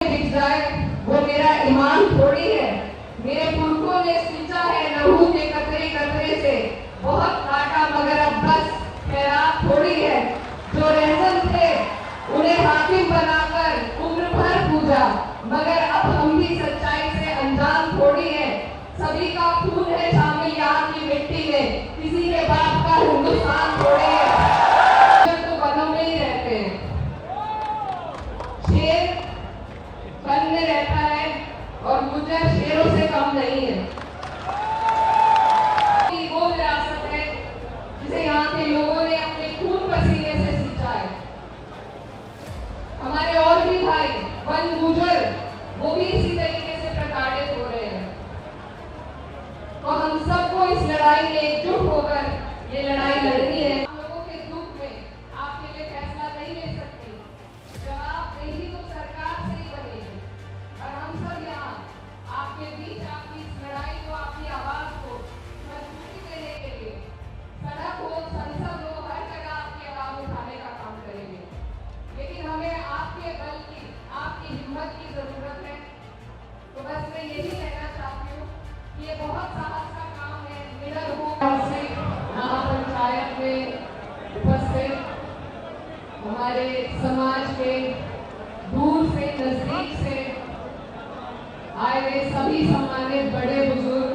दिख जाए वो मेरा ईमान थोड़ी है। मेरे पुरखों ने सींचा है लहू के कतरे कतरे से, बहुत काटा मगर अब बस खैरात थोड़ी है। जो रहमत थे उन्हें हाकिम बनाकर उम्र भर पूजा, मगर अब हम भी सच्चाई से अनजान थोड़ी है। सभी का खून है शामिल यहाँ की मिट्टी में, किसी के बाप का हिंदुस्तान थोड़ी है। तो वनों में ही रहते हैं, शेर वन में रहता है और गुर्जर शेरों से कम नहीं है। वो विरासत है जिसे यहाँ के लोगों ने अपने खून पसीने से सींचा है। हमारे और भी भाई वन गुर्जर वो भी इसी तरीके से प्रताड़ित हो रहे हैं। तो हम सबको इस लड़ाई में एकजुट होकर ये लड़ाई लड़नी है। हम लोगों के दुख में आपके लिए फैसला नहीं ले सकती, जवाबदेही तो सरकार से ही बनेगी। और हम सब यहाँ आपके बीच आपकी इस लड़ाई को, आपकी आवाज को मजबूती देने के लिए सड़क हो, संसद हो, हर जगह आपकी आवाज उठाने का काम करेंगे। लेकिन हमें आपके बल की, आपकी हिम्मत की जरूरत है। तो बस मैं यही कहना चाहती हूँ कि ये बहुत साहस का काम है। निडर हो महापंचायत में उपस्थित हमारे समाज के दूर से नजदीक से आए हुए सभी सम्मानित बड़े बुजुर्ग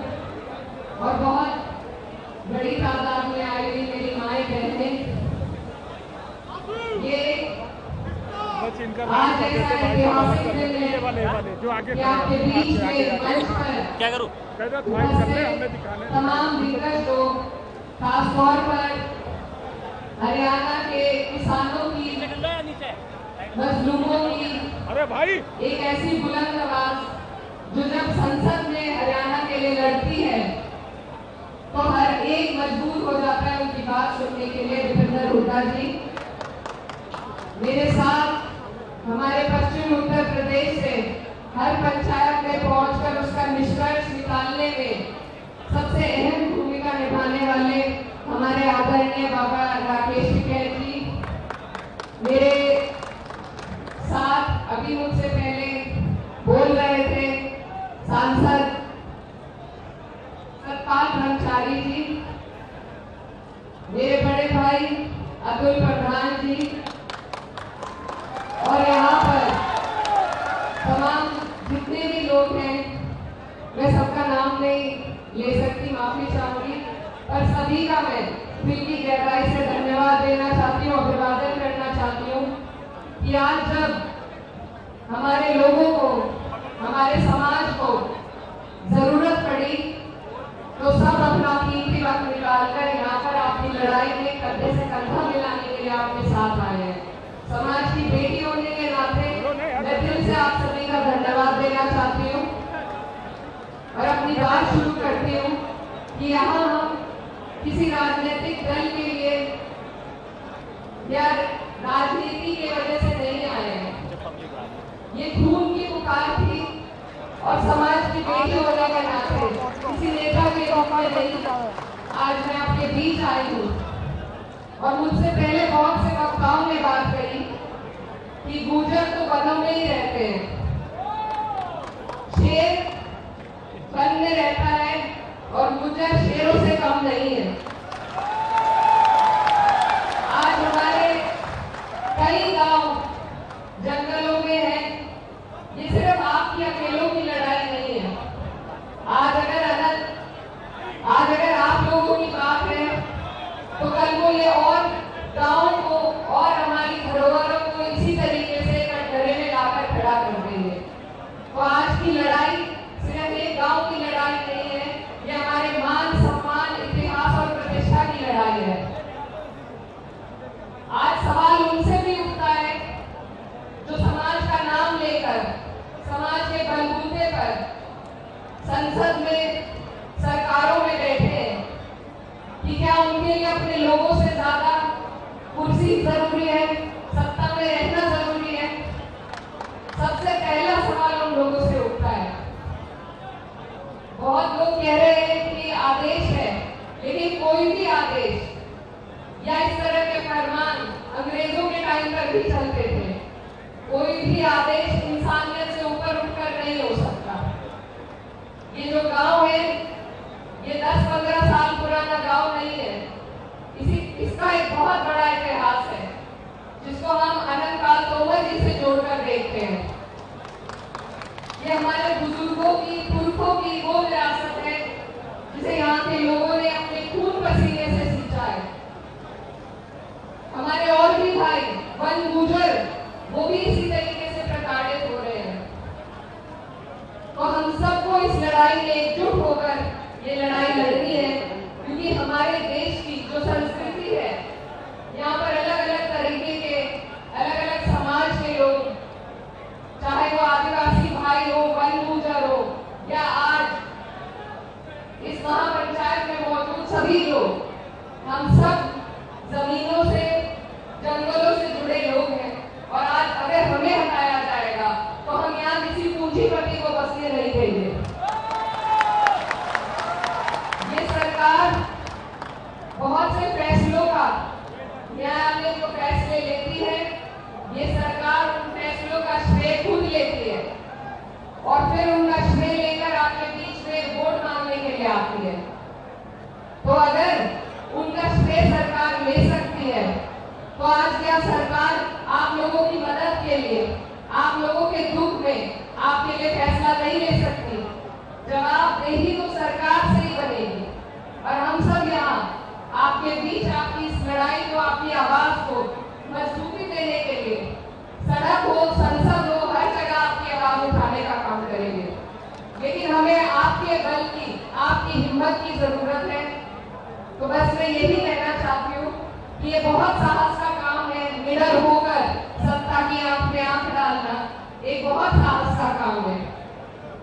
और बहुत बड़ी तादाद में आई हुई मेरी माएँ बहनें, ये आज ऐसा ऐतिहासिक दिन है कि आपके बीच में मंच पर क्या करूं? तमाम दिग्गज लोग, खासतौर पर हरियाणा के किसानों की, मजलूमों की अरे भाई एक ऐसी बुलंद आवाज जो जब संसद में हरियाणा के लिए लड़ती है तो हर एक मजबूर हो जाता है उनकी बात सुनने के लिए। विपिंदर हुड्डा जी मेरे साथ हमारे पश्चिम उत्तर प्रदेश से हर पंचायत में पहुंचकर उसका निष्कर्ष निकालने में सबसे अहम भूमिका निभाने वाले हमारे आदरणीय बाबा राकेश टिकैत जी, मेरे साथ अभी मुझसे पहले बोल रहे थे सांसद सतपाल ब्रह्मचारी जी, मेरे बड़े भाई अतुल प्रधान जी, और यहाँ पर तमाम जितने भी लोग हैं, मैं सबका नाम नहीं ले सकती, माफी चाहूंगी, पर सभी का मैं दिल की गहराई से धन्यवाद देना चाहती हूँ, अभिवादन करना चाहती हूँ कि आज जब हमारे लोगों को, हमारे समाज को जरूरत पड़ी तो सब अपना कीमती वक्त निकालकर यहाँ पर आपकी लड़ाई में कंधे से कंधा मिलाने के लिए आपके साथ आए हैं। समाज की बेटी होने के नाते मैं दिल से आप सभी का धन्यवाद देना चाहती हूँ और अपनी बात शुरू करती हूँ कि यहाँ हम किसी राजनीतिक दल के लिए या राजनीति की वजह से नहीं आए हैं। ये खून की पुकार थी और समाज की बेटी होने के नाते किसी नेता के रूप में नहीं आज मैं आपके बीच आई हूँ। और मुझसे पहले बहुत से वक्ताओं ने बात कही कि गुर्जर तो वनों में ही रहते हैं, शेर वन में रहता है और गुर्जर शेरों से कम नहीं है। आज हमारे कई गांव जंगलों में हैं। ये सिर्फ आपकी अकेलों की लड़ाई नहीं है। आज अगर आप लोगों की बात है तो कल को ये और गाँव को और हमारी धरोहरों को इसी तरीके से कटघरे में लाकर खड़ा कर देंगे। तो आज की लड़ाई सिर्फ एक गांव की लड़ाई नहीं है, ये हमारे मान, सम्मान, इतिहास और प्रतिष्ठा की लड़ाई है। आज सवाल उनसे भी उठता है जो समाज का नाम लेकर समाज के बलबूते पर संसद में, सरकारों में बैठे हैं कि क्या उनके लिए अपने लोगों से ज्यादा कुर्सी जरूरी है, सत्ता में रहना जरूरी है। सबसे पहला सवाल उन लोगों से उठता है। बहुत लोग कह रहे हैं कि आदेश है, लेकिन कोई भी आदेश या इस तरह के फरमान अंग्रेजों के टाइम पर भी चलते थे। कोई भी आदेश इंसानियत से ऊपर उठकर नहीं हो सकता। ये जो गांव है, ये 10-15 साल पुराना गांव नहीं है। इसका एक बहुत बड़ा इतिहास है, जिसको हम अनंत काल तोमर जी से जोड़कर देखते हैं। ये हमारे बुजुर्गों की, पुरखों की वो विरासत है जिसे यहाँ के लोगों ने अपने खून पसीने से सींचा है। हमारे और भी भाई वन गुजर, वो भी इसी तरीके से प्रताड़ित हो रहे हैं। तो हम सबको इस लड़ाई में एकजुट होकर ये लड़ाई लड़नी है, क्योंकि हमारे देश की जो संस्कृति है, यहाँ पर अलग अलग तरीके के, अलग अलग समाज के लोग, चाहे वो आदिवासी भाई हो, वन गुजर हो, या आज इस महापंचायत में मौजूद सभी लोग, हम सब जमीनों से, जंगलों से जुड़े लोग हैं। और आज अगर हमें हटाया जाएगा तो हम यहाँ किसी पूंजीपति को बसने नहीं देंगे। ये सरकार बहुत से फैसलों का, न्यायालय जो फैसले लेती है, ये सरकार उन फैसलों का श्रेय खुद लेती है और फिर उनका श्रेय लेकर आपके बीच में वोट मांगने के लिए आती है। तो अगर उनका श्रेय सरकार ले सकती है, तो आज क्या सरकार आप लोगों की मदद के लिए, आप लोगों के दुख में आपके लिए फैसला नहीं ले सकती? जवाबदेही तो सरकार से ही बनेगी। और हम सब यहाँ आपके बीच आपकी इस लड़ाई को, आपकी आवाज को मजबूती देने के लिए सड़क हो, संसद हो, हर जगह आपकी आवाज उठाने का काम करेंगे। लेकिन हमें आपके बल की, आपकी हिम्मत की जरूरत है। तो बस मैं यही कहना चाहती हूँ कि ये बहुत साहस का काम है। निडर होकर सत्ता की आंख में आंख डालना एक बहुत साहस का काम है।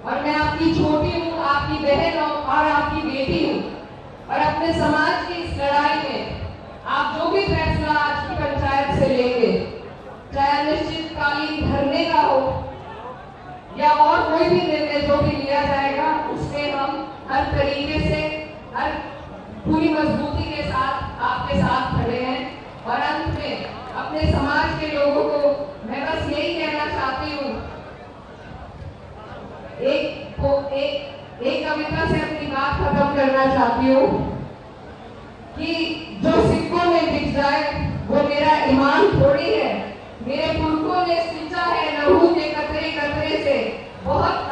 और मैं आपकी छोटी हूँ, आपकी बहन हूँ और आपकी बेटी हूँ, और अपने समाज की इस लड़ाई में आप जो भी फैसला आज की पंचायत से लेंगे, चाहे अनिश्चितकालीन धरने का हो या और कोई भी निर्णय जो भी लिया जाएगा, उसमें हम हर तरीके से, हर पूरी मजबूती के साथ आपके साथ खड़े हैं। और अंत में अपने समाज के लोगों को मैं बस यही कहना चाहती हूँ, एक कविता से अपनी बात खत्म करना चाहती हूँ कि जो सिक्कों में दिख जाए वो मेरा ईमान थोड़ी है। मेरे पुरखों ने सींचा है लहू के कतरे कतरे से बहुत